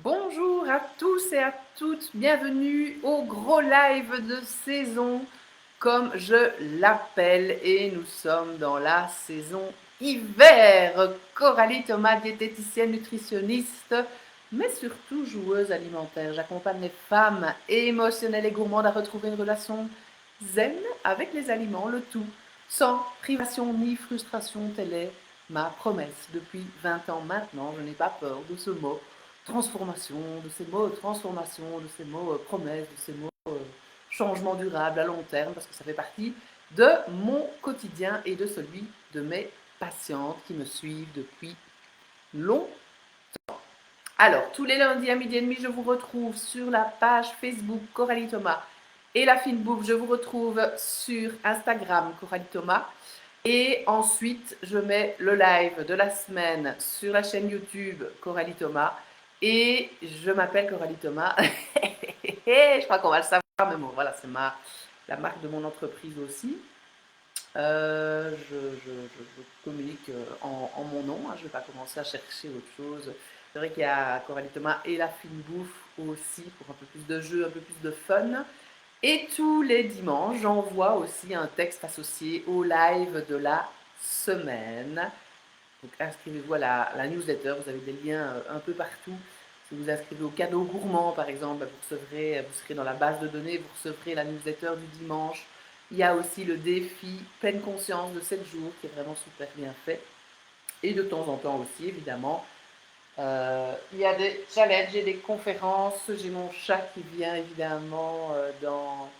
Bonjour à tous et à toutes, bienvenue au gros live de saison, comme je l'appelle, et nous sommes dans la saison hiver. Coralie Thomas, diététicienne, nutritionniste, mais surtout joueuse alimentaire. J'accompagne les femmes émotionnelles et gourmandes à retrouver une relation zen avec les aliments, le tout sans privation ni frustration. Telle est ma promesse depuis 20 ans maintenant. Je n'ai pas peur de ce mot transformation, de ces mots transformation, de ces mots promesses, de ces mots changement durable à long terme, parce que ça fait partie de mon quotidien et de celui de mes patientes qui me suivent depuis longtemps. Alors, tous les lundis à midi et demi, je vous retrouve sur la page Facebook Coralie Thomas et la fine bouffe. Je vous retrouve sur Instagram Coralie Thomas. Et ensuite, je mets le live de la semaine sur la chaîne YouTube Coralie Thomas. Et je m'appelle Coralie Thomas. Je crois qu'on va le savoir, mais bon, voilà, c'est la marque de mon entreprise aussi. Je communique en mon nom, hein, je ne vais pas commencer à chercher autre chose. C'est vrai qu'il y a Coralie Thomas et la fine bouffe aussi pour un peu plus de jeu, un peu plus de fun. Et tous les dimanches, j'envoie aussi un texte associé au live de la semaine. Donc inscrivez-vous à la newsletter, vous avez des liens un peu partout. Si vous inscrivez au cadeau gourmand, par exemple, vous serez dans la base de données, vous recevrez la newsletter du dimanche. Il y a aussi le défi pleine conscience de 7 jours qui est vraiment super bien fait. Et de temps en temps aussi, évidemment, il y a des challenges et des conférences. J'ai mon chat qui vient évidemment dans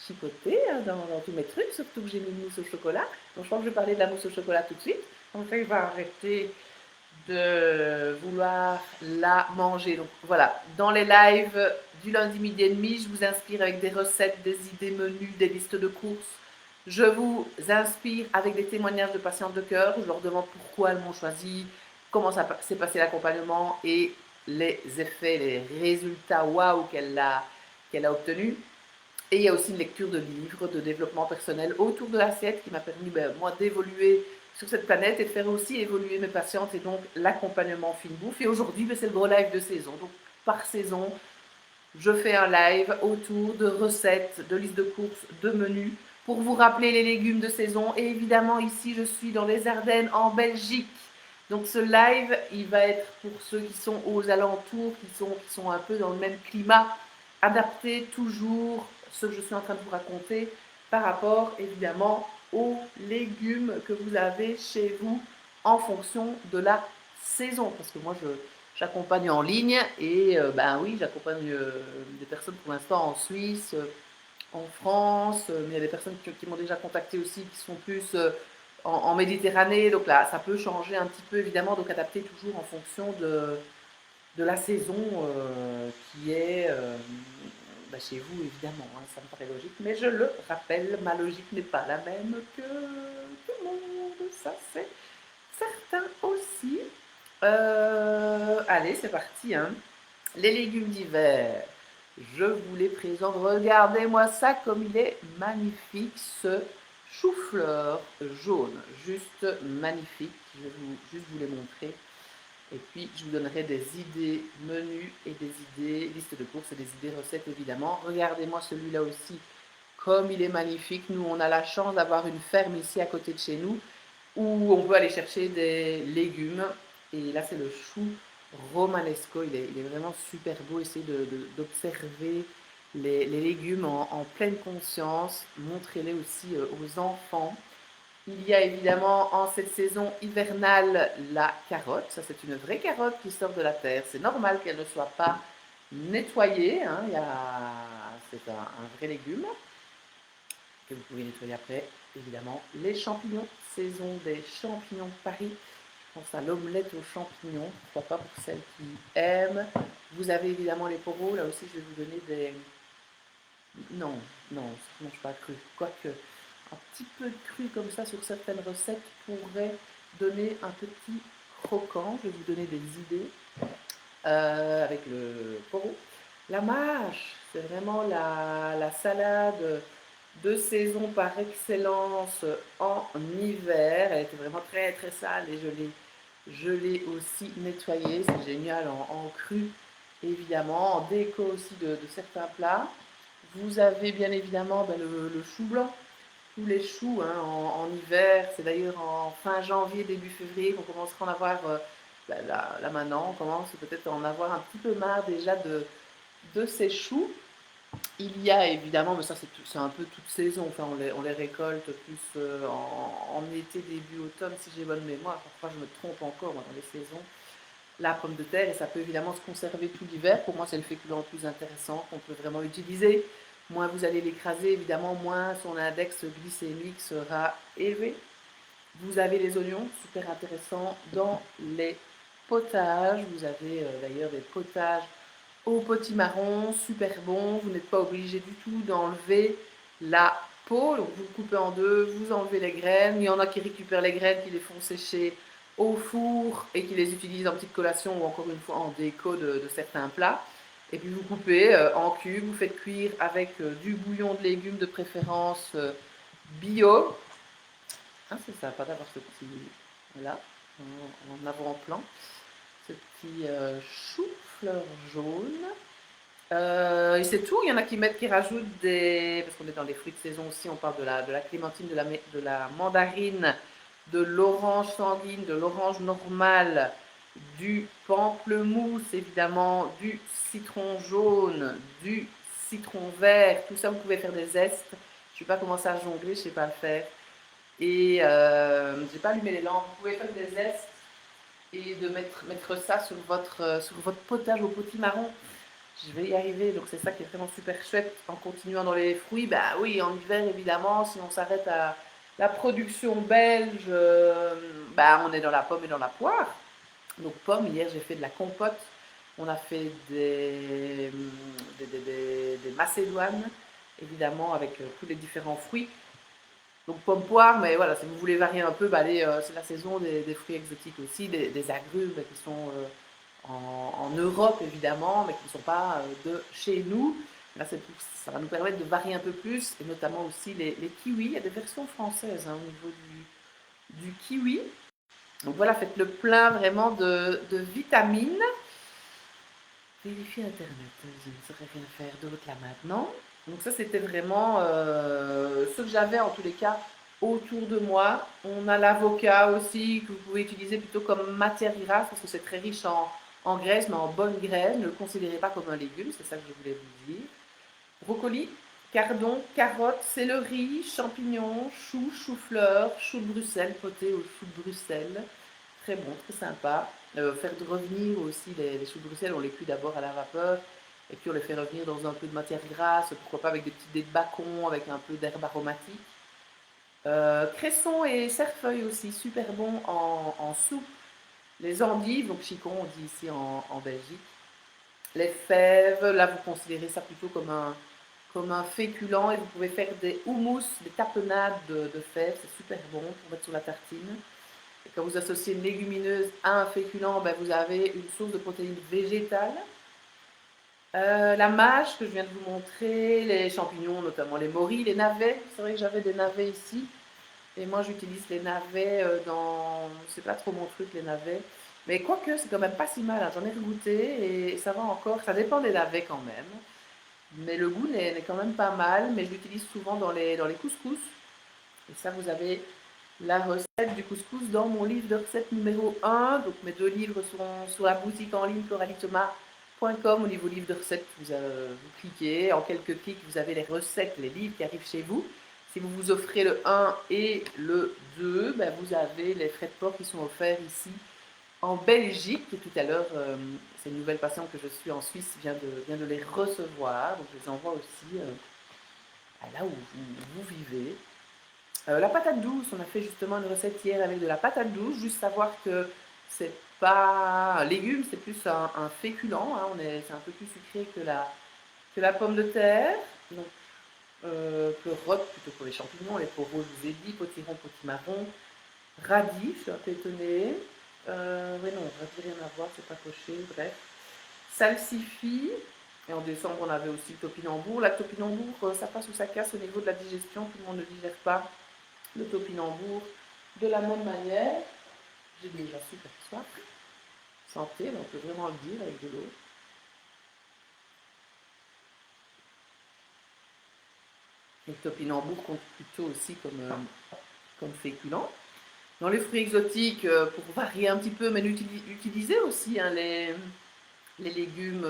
chipoter dans tous mes trucs, surtout que j'ai mis une mousse au chocolat. Donc je crois que je vais parler de la mousse au chocolat tout de suite. Donc là, il va arrêter de vouloir la manger. Donc voilà, dans les lives du lundi midi et demi, je vous inspire avec des recettes, des idées menus, des listes de courses. Je vous inspire avec des témoignages de patientes de cœur. Je leur demande pourquoi elles m'ont choisi, comment ça s'est passé l'accompagnement et les effets, les résultats waouh qu'elle a obtenus. Et il y a aussi une lecture de livres de développement personnel autour de l'assiette qui m'a permis, moi, d'évoluer sur cette planète et de faire aussi évoluer mes patientes et donc l'accompagnement fine bouffe. Et aujourd'hui, c'est le gros live de saison. Donc, par saison, je fais un live autour de recettes, de listes de courses, de menus pour vous rappeler les légumes de saison. Et évidemment, ici, je suis dans les Ardennes, en Belgique. Donc, ce live, il va être pour ceux qui sont aux alentours, qui sont un peu dans le même climat, adapté toujours ce que je suis en train de vous raconter par rapport, évidemment, aux légumes que vous avez chez vous en fonction de la saison. Parce que moi, j'accompagne en ligne et ben oui, j'accompagne des personnes pour l'instant en Suisse, en France, mais il y a des personnes qui m'ont déjà contacté aussi qui sont plus en Méditerranée. Donc là, ça peut changer un petit peu évidemment, donc adapter toujours en fonction de la saison qui est chez vous évidemment, hein, ça me paraît logique, mais je le rappelle, ma logique n'est pas la même que tout le monde, ça c'est certain aussi. Allez, c'est parti. Hein. Les légumes d'hiver, je vous les présente. Regardez-moi ça comme il est magnifique, ce chou-fleur jaune. Juste magnifique. Je vais juste vous les montrer. Et puis, je vous donnerai des idées menus et des idées, listes de courses et des idées recettes évidemment. Regardez-moi celui-là aussi, comme il est magnifique. Nous, on a la chance d'avoir une ferme ici à côté de chez nous où on peut aller chercher des légumes. Et là, c'est le chou romanesco. Il est vraiment super beau. Essayez d'observer les légumes en pleine conscience. Montrez-les aussi aux enfants. Il y a évidemment en cette saison hivernale la carotte. Ça, c'est une vraie carotte qui sort de la terre. C'est normal qu'elle ne soit pas nettoyée. Hein. C'est un vrai légume que vous pouvez nettoyer après. Évidemment, les champignons, saison des champignons de Paris. Je pense à l'omelette aux champignons, pourquoi pas pour celles qui aiment. Vous avez évidemment les poros, là aussi je vais vous donner des... Non, non, ça ne mange pas cru. Quoique, un petit peu de cru comme ça sur certaines recettes pourrait donner un petit croquant. Je vais vous donner des idées avec le poro. La mâche, c'est vraiment la salade de saison par excellence en hiver. Elle était vraiment très très sale et je l'ai aussi nettoyée. C'est génial en cru. évidemment, en déco aussi de certains plats. Vous avez bien évidemment le chou blanc, tous les choux hein, en hiver. C'est d'ailleurs en fin janvier, début février qu'on commencera à en avoir, là maintenant, on commence peut-être à en avoir un petit peu marre déjà de ces choux. Il y a évidemment, mais ça c'est un peu toute saison, enfin on les récolte plus en été, début automne si j'ai bonne mémoire, parfois je me trompe encore moi, dans les saisons. La pomme de terre, et ça peut évidemment se conserver tout l'hiver, pour moi c'est le féculent le plus intéressant qu'on peut vraiment utiliser. Moins vous allez l'écraser, évidemment, moins son index glycémique sera élevé. Vous avez les oignons, super intéressant, dans les potages. Vous avez d'ailleurs des potages au potimarron, super bon. Vous n'êtes pas obligé du tout d'enlever la peau. Donc vous le coupez en deux, vous enlevez les graines. Il y en a qui récupèrent les graines, qui les font sécher au four et qui les utilisent en petite collation ou encore une fois en déco de certains plats. Et puis vous coupez en cubes, vous faites cuire avec du bouillon de légumes de préférence bio. Ah, c'est sympa d'avoir ce petit là en avant-plan, ce petit chou-fleur jaune. Et c'est tout, il y en a qui rajoutent des... Parce qu'on est dans les fruits de saison aussi, on parle de la clémentine, de la mandarine, de l'orange sanguine, de l'orange normale, du pamplemousse évidemment, du citron jaune, du citron vert, tout ça vous pouvez faire des zestes. Je ne vais pas commencer à jongler, je ne sais pas le faire. Et je n'ai pas allumé les lampes, vous pouvez faire des zestes et de mettre ça sur votre potage au potimarron. Je vais y arriver, donc c'est ça qui est vraiment super chouette. En continuant dans les fruits, bah oui, en hiver évidemment, si on s'arrête à la production belge, bah on est dans la pomme et dans la poire. Donc pomme, hier j'ai fait de la compote, on a fait des macédoines, évidemment avec tous les différents fruits. Donc pomme poire, mais voilà, si vous voulez varier un peu, bah, c'est la saison des fruits exotiques aussi, des agrumes qui sont en Europe évidemment, mais qui ne sont pas de chez nous. Là, ça va nous permettre de varier un peu plus, et notamment aussi les kiwis. Il y a des versions françaises hein, au niveau du kiwi. Donc voilà, faites le plein vraiment de vitamines. Vérifier Internet, je ne saurais rien faire d'autre là maintenant. Donc ça, c'était vraiment ce que j'avais en tous les cas autour de moi. On a l'avocat aussi que vous pouvez utiliser plutôt comme matière grasse parce que c'est très riche en graisse, mais en bonnes graines. Ne le considérez pas comme un légume, c'est ça que je voulais vous dire. Brocoli, cardon, carottes, céleri, champignons, choux, chou-fleur, chou de Bruxelles, poté au chou de Bruxelles. Très bon, très sympa. Faire revenir aussi les choux de Bruxelles, on les cuit d'abord à la vapeur et puis on les fait revenir dans un peu de matière grasse, pourquoi pas avec des petits dés de bacon, avec un peu d'herbe aromatique. Cresson et cerfeuil aussi, super bon en soupe. Les endives, donc chicon on dit ici en Belgique. Les fèves, là vous considérez ça plutôt comme un féculent et vous pouvez faire des houmous, des tapenades de fèves, c'est super bon pour mettre sur la tartine. Et quand vous associez une légumineuse à un féculent, ben vous avez une source de protéines végétales. La mâche que je viens de vous montrer, les champignons, notamment les morilles, les navets. C'est vrai que j'avais des navets ici. Et moi, j'utilise les navets dans... C'est pas trop mon truc, les navets. Mais quoique, c'est quand même pas si mal. Hein. J'en ai goûté et ça va encore. Ça dépend des navets quand même. Mais le goût n'est quand même pas mal. Mais je l'utilise souvent dans les couscous. Et ça, vous avez la recette du couscous dans mon livre de recettes numéro 1. Donc mes deux livres seront sur la boutique en ligne coralithomas.com. Au niveau livre de recettes, vous cliquez. En quelques clics, vous avez les recettes, les livres qui arrivent chez vous. Si vous vous offrez le 1 et le 2, ben vous avez les frais de port qui sont offerts ici en Belgique. Et tout à l'heure, c'est une nouvelle patiente que je suis en Suisse vient de les recevoir. Donc je les envoie aussi à là où vous vivez. La patate douce, on a fait justement une recette hier avec de la patate douce. Juste savoir que c'est pas un légume, c'est plus un féculent. Hein, c'est un peu plus sucré que la pomme de terre. Donc, perotte plutôt pour les champignons, les poros, je vous ai dit, potiron, potimarron, radis, je suis un peu étonnée. Oui, non, radis, rien à voir, c'est pas coché, bref. Salsifis. Et en décembre, on avait aussi le topinambour. La topinambour, ça passe ou ça casse au niveau de la digestion. Tout le monde ne digère pas le topinambour de la même manière. J'ai déjà super soif. Santé, on peut vraiment le dire avec de l'eau. Le topinambour compte plutôt aussi comme féculent. Dans les fruits exotiques, pour varier un petit peu, mais utiliser aussi hein, les légumes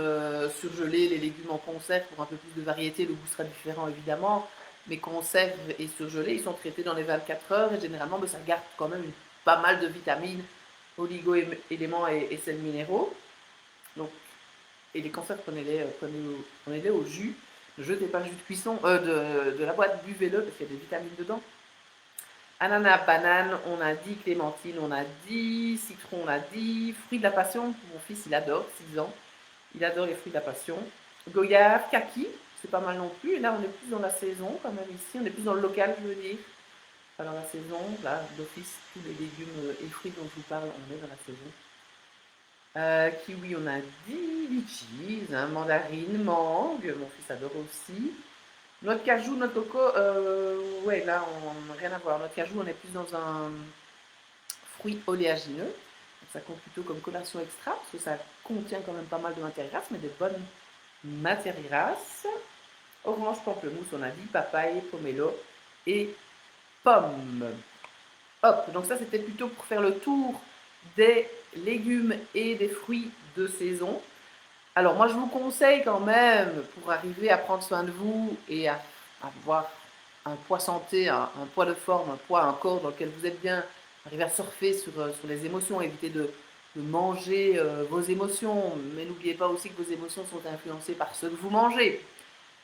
surgelés, les légumes en conserve pour un peu plus de variété. Le goût sera différent évidemment. Mais conserves et surgelés, ils sont traités dans les 24 heures et généralement ça garde quand même pas mal de vitamines, oligo-éléments et sels minéraux. Donc, et les conserves, prenez-les au jus. Ne jetez pas le jus de cuisson de la boîte, buvez-le parce qu'il y a des vitamines dedans. Ananas, banane, on a dit clémentine, on a dit citron, on a dit fruits de la passion. Mon fils, il adore, 6 ans. Il adore les fruits de la passion. Goyave, kaki, c'est pas mal non plus. Et là, on est plus dans la saison quand même ici. On est plus dans le local, je veux dire. Pas dans la saison. Là, d'office, tous les légumes et fruits dont je vous parle, on est dans la saison. Kiwi, on a dit litchis, hein, mandarine, mangue. Mon fils adore aussi. Noix de cajou, noix de coco, ouais, là, on n'a rien à voir. Noix de cajou, on est plus dans un fruit oléagineux. Donc, ça compte plutôt comme collation extra, parce que ça contient quand même pas mal de matières grasses, mais des bonnes matières grasses. Orange, pamplemousse, on a dit, papaye, pomelo et pommes. Hop, donc ça, c'était plutôt pour faire le tour des légumes et des fruits de saison. Alors moi je vous conseille quand même, pour arriver à prendre soin de vous et à avoir un poids santé, un poids de forme, un poids, un corps dans lequel vous êtes bien, arriver à surfer sur les émotions, éviter de manger vos émotions, mais n'oubliez pas aussi que vos émotions sont influencées par ce que vous mangez.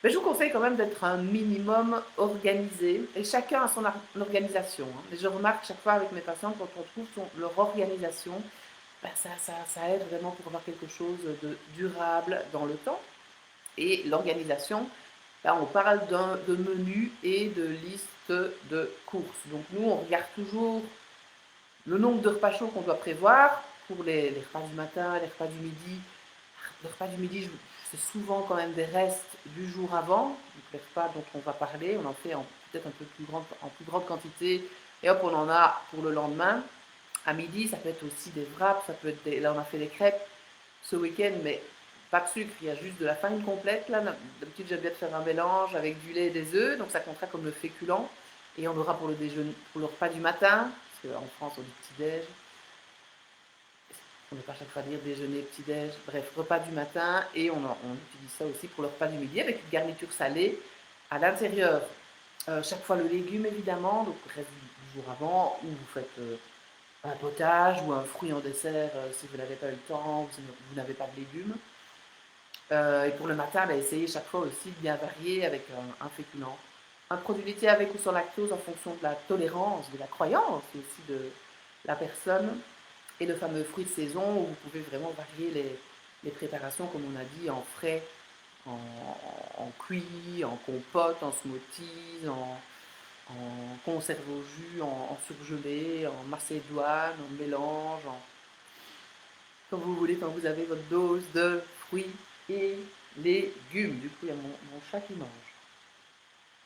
Mais je vous conseille quand même d'être un minimum organisé, et chacun a son organisation. Hein. Et je remarque chaque fois avec mes patients, quand on trouve leur organisation, ben ça aide vraiment pour avoir quelque chose de durable dans le temps. Et l'organisation, ben on parle de menu et de liste de courses. Donc nous, on regarde toujours le nombre de repas chauds qu'on doit prévoir pour les repas du matin, les repas du midi. Les repas du midi, c'est souvent quand même des restes du jour avant. Donc les repas dont on va parler, on en fait peut-être un peu en plus grande quantité. Et hop, on en a pour le lendemain. À midi, ça peut être aussi des wraps, ça peut être là on a fait des crêpes ce week-end, mais pas de sucre, il y a juste de la farine complète. Là, d'habitude, j'aime bien faire un mélange avec du lait et des œufs, donc ça comptera comme le féculent. Et on aura pour le déjeuner, pour le repas du matin, parce qu'en France on dit petit-déj. On ne peut pas chaque fois dire déjeuner, petit-déj, bref, repas du matin, et on utilise ça aussi pour le repas du midi avec une garniture salée à l'intérieur. Chaque fois le légume évidemment, donc reste du jour avant, ou vous faites un potage ou un fruit en dessert si vous n'avez pas eu le temps, vous n'avez pas de légumes. Et pour le matin, bah, essayez chaque fois aussi de bien varier avec un féculent. Un produit laitier avec ou sans lactose en fonction de la tolérance, de la croyance aussi de la personne. Et le fameux fruit de saison où vous pouvez vraiment varier les préparations, comme on a dit, en frais, en cuit, en compote, en smoothies, en conserve au jus, en surgelé, en macédoine, en mélange, comme vous voulez, quand vous avez votre dose de fruits et légumes. Du coup, il y a mon chat qui mange.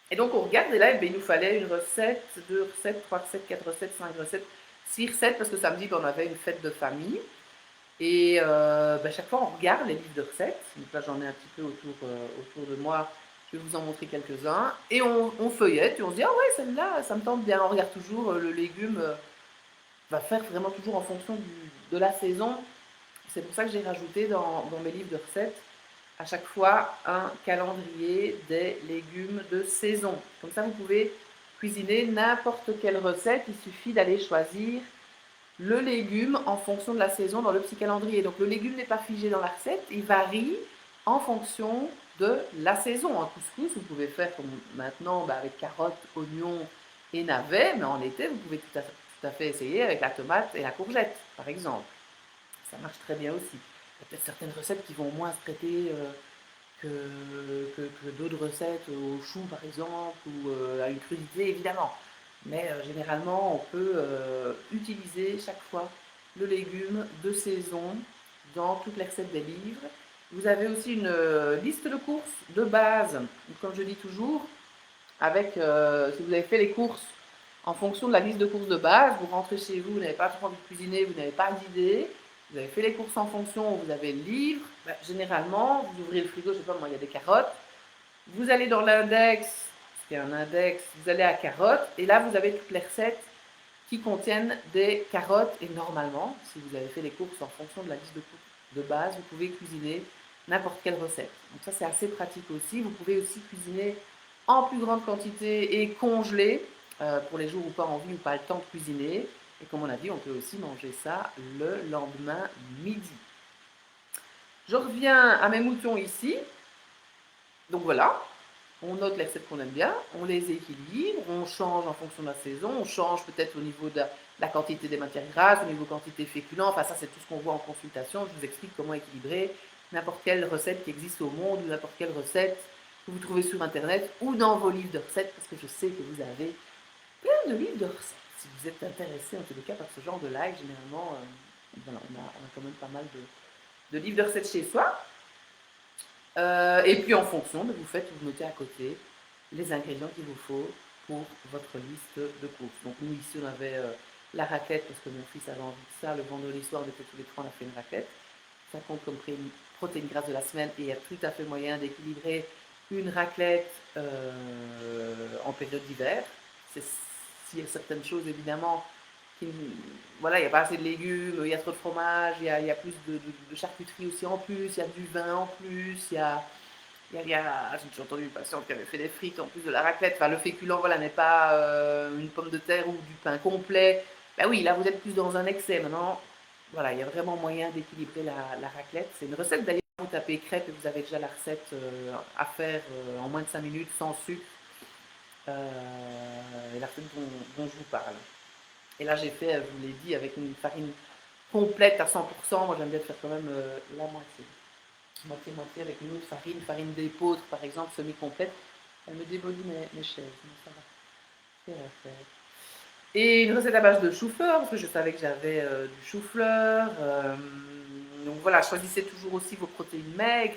Et donc, on regarde, et là, il nous fallait une recette, 2 recettes, 3 recettes, 4 recettes, 5 recettes, 6 recettes, parce que samedi, on avait une fête de famille. Et chaque fois, on regarde les livres de recettes. Donc là, j'en ai un petit peu autour de moi. Je vais vous en montrer quelques-uns. Et on feuillette et on se dit, ah ouais, celle-là, ça me tente bien. On regarde toujours le légume, va faire vraiment toujours en fonction de la saison. C'est pour ça que j'ai rajouté dans mes livres de recettes à chaque fois un calendrier des légumes de saison. Comme ça, vous pouvez cuisiner n'importe quelle recette. Il suffit d'aller choisir le légume en fonction de la saison dans le petit calendrier. Donc le légume n'est pas figé dans la recette, il varie en fonction de la saison. Un couscous, vous pouvez faire comme maintenant avec carottes, oignons et navets, mais en été, vous pouvez tout à fait essayer avec la tomate et la courgette, par exemple. Ça marche très bien aussi. Il y a peut-être certaines recettes qui vont moins se prêter que d'autres recettes au chou, par exemple, ou à une crudité, évidemment. Mais généralement, on peut utiliser chaque fois le légume de saison dans toutes les recettes des livres. Vous avez aussi une liste de courses de base, comme je dis toujours, avec, si vous avez fait les courses en fonction de la liste de courses de base, vous rentrez chez vous, vous n'avez pas trop envie de cuisiner, vous n'avez pas d'idée, vous avez fait les courses en fonction, vous avez le livre, généralement, vous ouvrez le frigo, je sais pas moi, il y a des carottes, vous allez dans l'index, il y a un index, vous allez à carottes, et là, vous avez toutes les recettes qui contiennent des carottes. Et normalement, si vous avez fait les courses en fonction de la liste de courses de base, vous pouvez cuisiner n'importe quelle recette. Donc ça, c'est assez pratique aussi. Vous pouvez aussi cuisiner en plus grande quantité et congeler pour les jours où pas envie ou pas le temps de cuisiner. Et comme on a dit, on peut aussi manger ça le lendemain midi. Je reviens à mes moutons ici. Donc voilà, on note les recettes qu'on aime bien, on les équilibre, on change en fonction de la saison, on change peut-être au niveau de la quantité des matières grasses, au niveau quantité féculents, enfin ça c'est tout ce qu'on voit en consultation, je vous explique comment équilibrer n'importe quelle recette qui existe au monde ou n'importe quelle recette que vous trouvez sur internet ou dans vos livres de recettes, parce que je sais que vous avez plein de livres de recettes. Si vous êtes intéressé en tous les cas par ce genre de live, généralement, voilà, on a quand même pas mal de livres de recettes chez soi. Et puis en fonction, vous faites, vous mettez à côté les ingrédients qu'il vous faut pour votre liste de courses. Donc nous ici on avait la raclette parce que mon fils avait envie de ça. Le vendredi soir on était tous les trois, on a fait une raclette. Ça compte comme protéine grasse de la semaine et il y a tout à fait moyen d'équilibrer une raclette en période d'hiver. S'il y a certaines choses évidemment voilà, il n'y a pas assez de légumes, il y a trop de fromage, il y a plus de charcuterie aussi en plus, il y a du vin en plus, j'ai déjà entendu une patiente qui avait fait des frites en plus de la raclette. Enfin, le féculent, voilà, n'est pas une pomme de terre ou du pain complet. Ben oui, là, vous êtes plus dans un excès. Maintenant, voilà, il y a vraiment moyen d'équilibrer la raclette. C'est une recette, d'ailleurs, vous tapez crêpes et vous avez déjà la recette à faire en moins de 5 minutes, sans sucre. Et la recette dont je vous parle. Et là, j'ai fait, je vous l'ai dit, avec une farine complète à 100%. Moi, j'aime bien faire quand même la moitié. Moitié-moitié avec une autre farine d'épeautre, par exemple, semi-complète. Elle me démolit mes chaises, mais ça va. C'est la faire. Et une recette à base de chou-fleur, parce que je savais que j'avais du chou-fleur. Donc voilà, choisissez toujours aussi vos protéines maigres.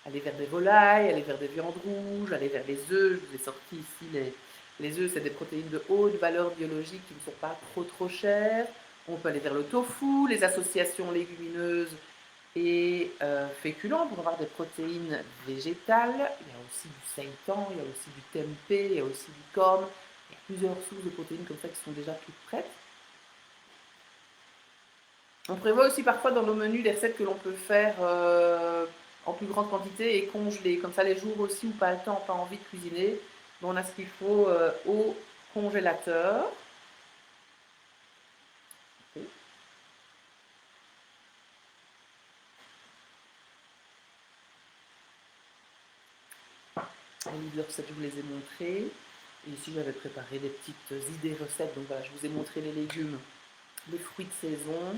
Allez vers des volailles, allez vers des viandes rouges, allez vers les œufs. Je vous ai sorti ici les œufs, c'est des protéines de haute valeur biologique qui ne sont pas trop chères. On peut aller vers le tofu, les associations légumineuses et féculents pour avoir des protéines végétales. Il y a aussi du seitan, il y a aussi du tempeh, il y a aussi du corn. Il y a plusieurs sources de protéines comme ça qui sont déjà toutes prêtes. On prévoit aussi parfois dans nos menus des recettes que l'on peut faire en plus grande quantité et congeler. Comme ça, les jours aussi où pas le temps, pas envie de cuisiner, on a ce qu'il faut au congélateur. Okay. Les livres de recettes, je vous les ai montrés. Et ici, j'avais préparé des petites idées recettes. Donc voilà, je vous ai montré les légumes, les fruits de saison.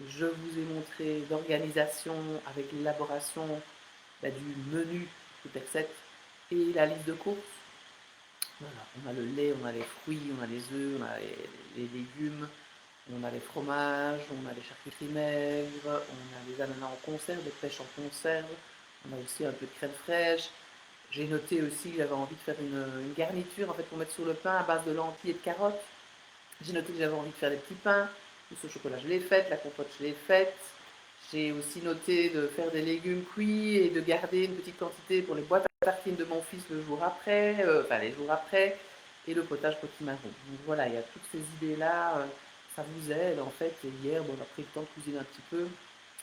Je vous ai montré l'organisation avec l'élaboration du menu de recettes et la liste de courses. Voilà, on a le lait, on a les fruits, on a les œufs, on a les légumes, on a les fromages, on a les charcuteries maigres, on a les ananas en conserve, les pêches en conserve, on a aussi un peu de crème fraîche. J'ai noté aussi que j'avais envie de faire une garniture en fait pour mettre sur le pain à base de lentilles et de carottes. J'ai noté que j'avais envie de faire des petits pains. Mousse au chocolat, je l'ai faite. La compote, je l'ai faite. J'ai aussi noté de faire des légumes cuits et de garder une petite quantité pour les boîtes à tartines de mon fils le jour après, enfin les jours après, et le potage potimarron. Donc voilà, il y a toutes ces idées-là, ça vous aide en fait. Et hier, bon, on a pris le temps de cuisiner un petit peu.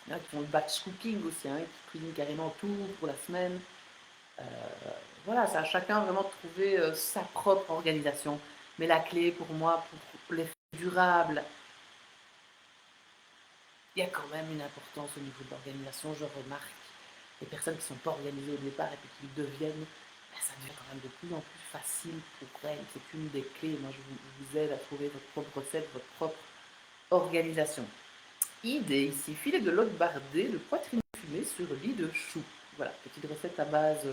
Il y en a qui font le batch cooking aussi, hein, qui cuisinent carrément tout pour la semaine. Voilà, c'est à chacun vraiment de trouver sa propre organisation. Mais la clé pour moi, pour l'effet durable, il y a quand même une importance au niveau de l'organisation. Je remarque les personnes qui ne sont pas organisées au départ et puis qui le deviennent, ça devient quand même de plus en plus facile pour elles. C'est une des clés. Moi, je vous aide à trouver votre propre recette, votre propre organisation. Idée ici, filet de l'autre bardé de poitrine fumée sur lit de chou. Voilà, petite recette à base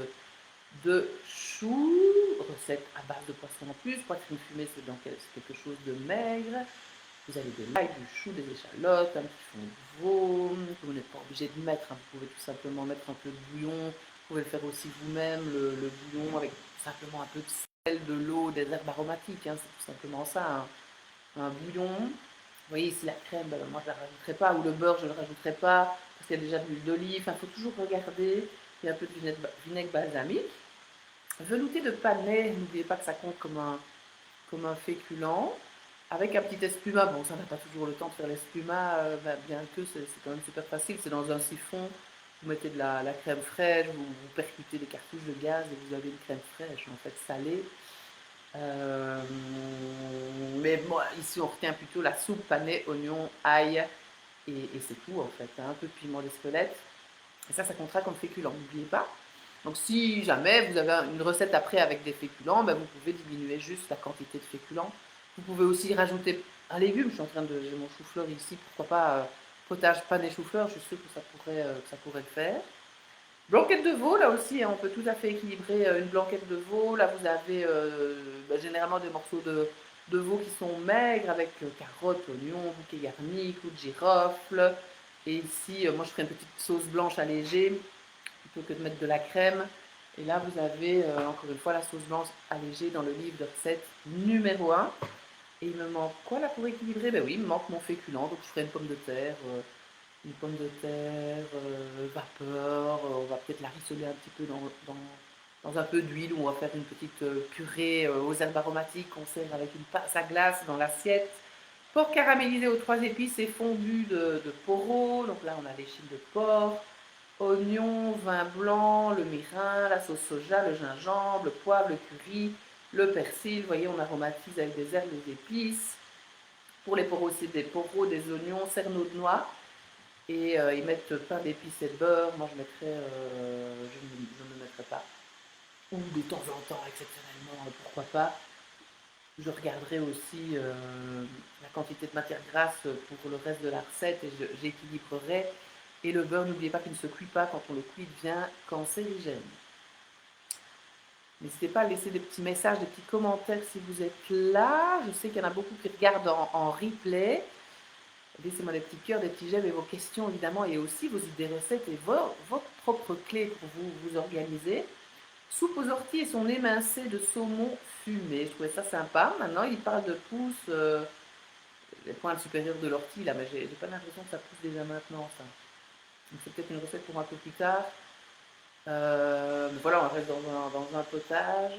de choux, recette à base de poisson en plus. Poitrine fumée, c'est quelque chose de maigre. Vous avez de l'ail, du chou, des échalotes, un petit fond de veau. Vous n'êtes pas obligé de mettre, hein. Vous pouvez tout simplement mettre un peu de bouillon. Vous pouvez le faire aussi vous-même, le bouillon avec simplement un peu de sel, de l'eau, des herbes aromatiques. Hein. C'est tout simplement ça, un bouillon. Vous voyez ici la crème, ben, moi je ne la rajouterai pas, ou le beurre je ne le rajouterai pas, parce qu'il y a déjà de l'huile d'olive. Il faut toujours regarder. Il y a un peu de vinaigre balsamique. Velouté de panais, n'oubliez pas que ça compte comme un féculent. Avec un petit espuma, bon ça on n'a pas toujours le temps de faire l'espuma, bien que c'est quand même super facile, c'est dans un siphon, vous mettez de la crème fraîche, vous percutez des cartouches de gaz et vous avez une crème fraîche en fait salée. Euh, mais moi ici on retient plutôt la soupe panais, oignon, ail et c'est tout en fait, hein, un peu de piment d'Espelette. Et ça comptera comme féculent, n'oubliez pas. Donc si jamais vous avez une recette après avec des féculents, ben, vous pouvez diminuer juste la quantité de féculents. Vous pouvez aussi rajouter un légume. Je suis en train de j'ai mon chou-fleur ici, pourquoi pas potage panais chou-fleur, je suis sûre que ça pourrait le faire. Blanquette de veau, là aussi, hein, on peut tout à fait équilibrer une blanquette de veau. Là, vous avez généralement des morceaux de veau qui sont maigres avec carottes, oignons, bouquet garni, clous de girofle. Et ici, moi, je ferai une petite sauce blanche allégée plutôt que de mettre de la crème. Et là, vous avez encore une fois la sauce blanche allégée dans le livre de recettes numéro 1. Et il me manque quoi là pour équilibrer? Ben oui, il me manque mon féculent, donc je ferai une pomme de terre, vapeur, on va peut-être la rissoler un petit peu dans un peu d'huile, ou on va faire une petite purée aux herbes aromatiques qu'on sert avec une pince à glace dans l'assiette. Porc caramélisé aux 3 épices et fondu de poros, donc là on a l'échine de porc, oignons, vin blanc, le mirin, la sauce soja, le gingembre, le poivre, le curry, le persil. Vous voyez, on aromatise avec des herbes, des épices. Pour les poros, c'est des poros, des oignons, cerneaux de noix. Et ils mettent pain d'épices et de beurre. Moi, je ne mettrai pas. Ou de temps en temps, exceptionnellement, pourquoi pas. Je regarderai aussi la quantité de matière grasse pour le reste de la recette et j'équilibrerai. Et le beurre, n'oubliez pas qu'il ne se cuit pas. Quand on le cuit, il devient cancérigène. N'hésitez pas à laisser des petits messages, des petits commentaires si vous êtes là. Je sais qu'il y en a beaucoup qui regardent en replay. Laissez-moi des petits cœurs, des petits j'aime et vos questions évidemment, et aussi vos idées recettes et votre propre clé pour vous organiser. Soupe aux orties et son émincé de saumon fumé. Je trouvais ça sympa. Maintenant, il parle de pousse, les pointes supérieures de l'ortie, là, mais j'ai pas l'impression que ça pousse déjà maintenant, ça. Donc c'est peut-être une recette pour un peu plus tard. Mais voilà, on reste dans un potage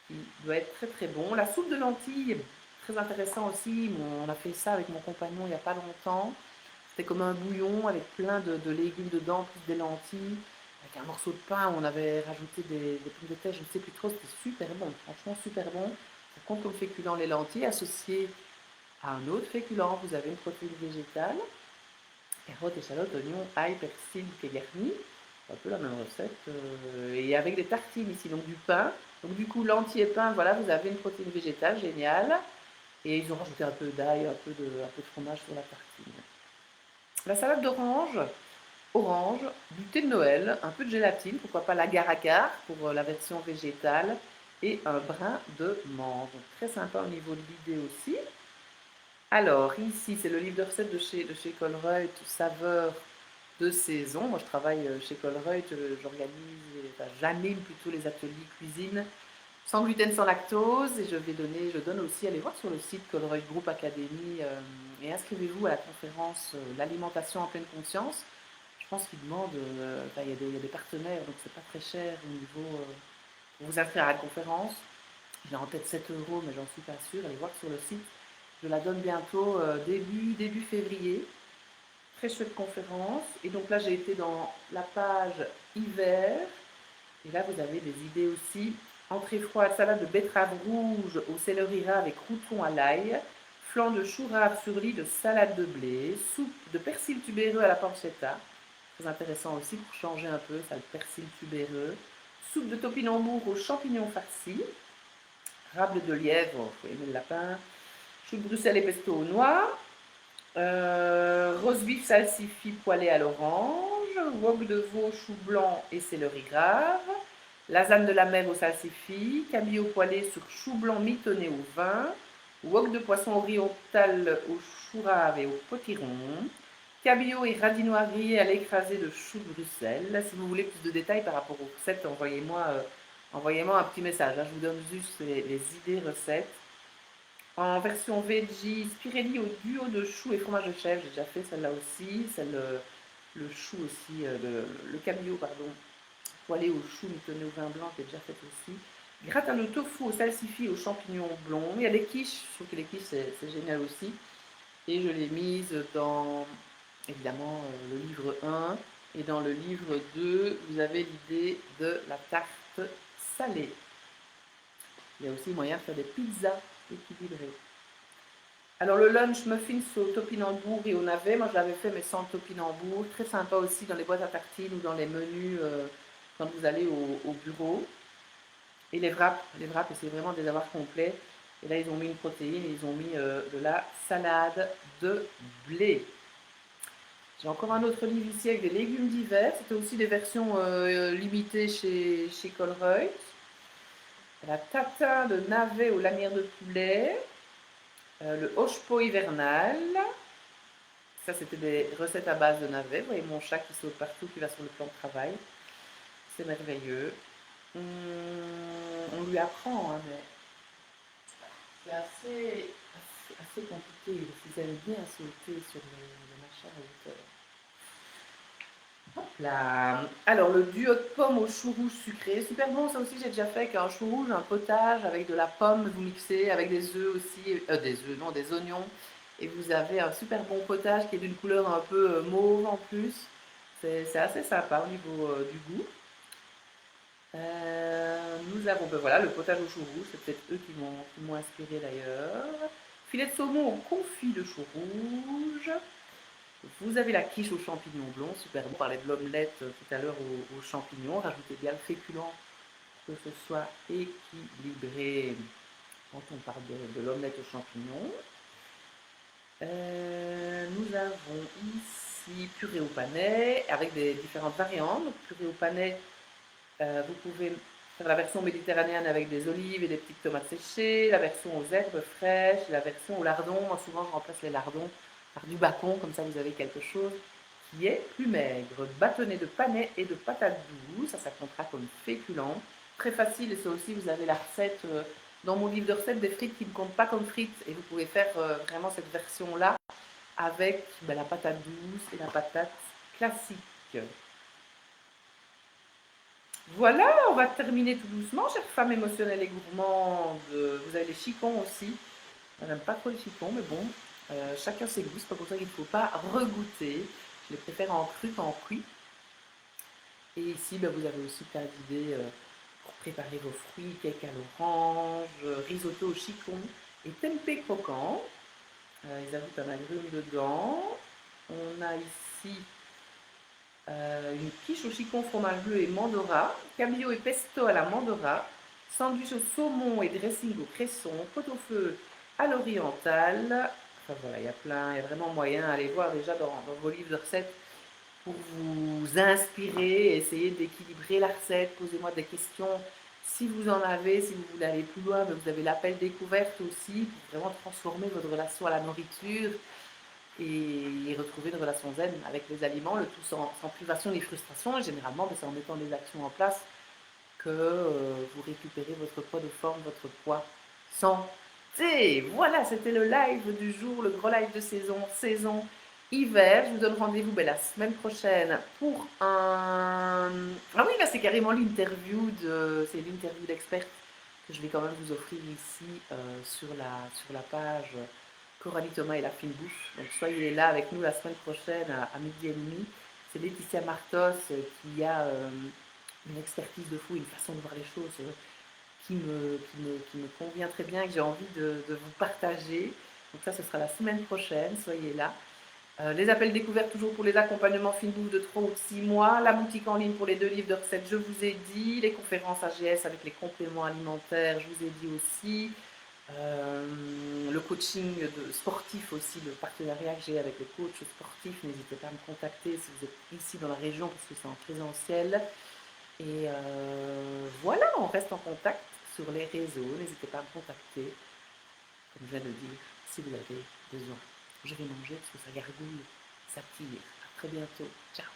qui doit être très très bon. La soupe de lentilles, très intéressant aussi. On a fait ça avec mon compagnon il n'y a pas longtemps. C'était comme un bouillon avec plein de légumes dedans, plus des lentilles, avec un morceau de pain où on avait rajouté des pommes de terre, je ne sais plus trop, c'était super bon, franchement super bon. Ça compte comme féculent les lentilles, associées à un autre féculent, vous avez une protéine végétale, carottes, échalotes, oignons, ail, persil, bouquet garni, un peu la même recette, et avec des tartines ici, donc du pain. Donc du coup, lentilles et pain, voilà, vous avez une protéine végétale, géniale. Et ils ont rajouté un peu d'ail, un peu de fromage sur la tartine. La salade d'orange, orange, du thé de Noël, un peu de gélatine, pourquoi pas l'agar-agar pour la version végétale, et un brin de menthe. Donc, très sympa au niveau de l'idée aussi. Alors, ici, c'est le livre de recettes de chez Colruyt, saveur de saison. Moi, je travaille chez Colruyt, j'anime plutôt les ateliers cuisine sans gluten, sans lactose, et je donne aussi, allez voir sur le site Colruyt Group Academy et inscrivez-vous à la conférence L'alimentation en pleine conscience. Je pense qu'ils demandent, il y a des partenaires, donc c'est pas très cher au niveau pour vous inscrire à la conférence. J'ai en tête 7 euros, mais j'en suis pas sûre. Allez voir sur le site. Je la donne bientôt début février. Très chouette conférence. Et donc là, j'ai été dans la page hiver. Et là, vous avez des idées aussi. Entrée froide, salade de betterave rouge au céleri rave avec croûtons à l'ail. Flan de chou rave sur lit de salade de blé. Soupe de persil tubéreux à la pancetta. Très intéressant aussi pour changer un peu, ça, le persil tubéreux. Soupe de topinambour aux champignons farcis. Rable de lièvre, il faut aimer le lapin. Chou de Bruxelles et pesto aux noix. Rose beef salsifis poêlé à l'orange. Wok de veau, chou blanc et céleri grave. Lasagne de la mer au salsifis. Cabillaud poêlé sur chou blanc mitonné au vin. Wok de poisson oriental au chou rave et au potiron. Cabillaud et radis noirs grillés à l'écrasé de choux de Bruxelles. Si vous voulez plus de détails par rapport aux recettes, envoyez-moi un petit message. Je vous donne juste les idées recettes. En version veggie, spirelli au duo de choux et fromage de chèvre. J'ai déjà fait celle-là aussi. Le chou aussi, le cabillaud, pardon, poêlée au chou mitonnée au vin blanc qui est déjà faite aussi. Gratin de tofu au salsifis aux champignons blonds. Il y a les quiches, je trouve que les quiches c'est génial aussi. Et je l'ai mise dans, évidemment, le livre 1. Et dans le livre 2, vous avez l'idée de la tarte salée. Il y a aussi moyen de faire des pizzas équilibrées. Alors le lunch muffins au topinambour et au navet, moi je l'avais fait mais sans le topinambour. Très sympa aussi dans les boîtes à tartines ou dans les menus quand vous allez au bureau. Et les wraps, c'est vraiment des avoirs complets. Et là ils ont mis une protéine, et ils ont mis de la salade de blé. J'ai encore un autre livre ici avec des légumes d'hiver. C'était aussi des versions limitées chez Colruyt. La tatin de navet aux lanières de poulet. Le hochepot hivernal. Ça, c'était des recettes à base de navets. Vous voyez mon chat qui saute partout, qui va sur le plan de travail. C'est merveilleux. On lui apprend, hein, mais c'est assez compliqué. Ils aiment bien sauter sur le machin à hauteur. Hop là. Alors, le duo de pommes au chou rouge sucré. Super bon, ça aussi, j'ai déjà fait avec un chou rouge, un potage avec de la pomme, vous mixez avec des œufs aussi. Des oignons. Et vous avez un super bon potage qui est d'une couleur un peu mauve en plus. C'est assez sympa au niveau du goût. Nous avons, ben voilà, le potage au chou rouge, c'est peut-être eux qui m'ont inspiré d'ailleurs. Filet de saumon au confit de chou rouge. Vous avez la quiche aux champignons blonds, super bon. On parlait de l'omelette tout à l'heure aux champignons. Rajoutez bien le féculent pour que ce soit équilibré quand on parle de l'omelette aux champignons. Nous avons ici purée au panais avec des différentes variantes. Donc, purée au panais, vous pouvez faire la version méditerranéenne avec des olives et des petites tomates séchées, la version aux herbes fraîches, la version au lardon. Moi, souvent, je remplace les lardons par du bacon, comme ça, vous avez quelque chose qui est plus maigre. Bâtonnet de panais et de patates douces, ça comptera comme féculent. Très facile, et ça aussi, vous avez la recette dans mon livre de recettes des frites qui ne comptent pas comme frites, et vous pouvez faire vraiment cette version-là avec la patate douce et la patate classique. Voilà, on va terminer tout doucement, chères femmes émotionnelles et gourmandes. Vous avez les chicons aussi. On n'aime pas trop les chicons, mais bon, chacun ses goûts. C'est pas pour ça qu'il ne faut pas regoûter. Je les préfère en cru qu'en cuit. Et ici, vous avez aussi plein d'idées pour préparer vos fruits, cake à l'orange, risotto au chicon et tempeh croquant. Ils ajoutent un agrume dedans. On a ici une quiche au chicon, fromage bleu et mandora, cabillaud et pesto à la mandora, sandwich au saumon et dressing au cresson, pot-au-feu à l'oriental. Enfin voilà, il y a vraiment moyen. Allez voir déjà dans vos livres de recettes pour vous inspirer, essayer d'équilibrer la recette. Posez-moi des questions si vous en avez, si vous voulez aller plus loin. Mais vous avez l'appel découverte aussi pour vraiment transformer votre relation à la nourriture et retrouver une relation zen avec les aliments, le tout sans privation ni frustration. Et généralement, c'est en mettant des actions en place que vous récupérez votre poids de forme, votre poids santé. Voilà, c'était le live du jour, le gros live de saison hiver. Je vous donne rendez-vous la semaine prochaine pour un... Ah oui, là c'est carrément l'interview d'expert que je vais quand même vous offrir ici sur la page Coralie Thomas et la fine bouche. Donc soyez là avec nous la semaine prochaine à midi et demi. C'est Laetitia Martos qui a une expertise de fou, une façon de voir les choses qui me convient très bien et que j'ai envie de vous partager. Donc ça, ce sera la semaine prochaine, soyez là. Les appels découverts toujours pour les accompagnements fine bouffe de 3 ou de 6 mois, la boutique en ligne pour les 2 livres de recettes, je vous ai dit, les conférences AGS avec les compléments alimentaires, je vous ai dit aussi, le coaching sportif aussi, le partenariat que j'ai avec les coachs sportifs, n'hésitez pas à me contacter si vous êtes ici dans la région parce que c'est en présentiel. Et voilà, on reste en contact sur les réseaux, n'hésitez pas à me contacter, comme je viens de le dire, si vous avez besoin. Je vais manger parce que ça gargouille, ça tire. À très bientôt. Ciao.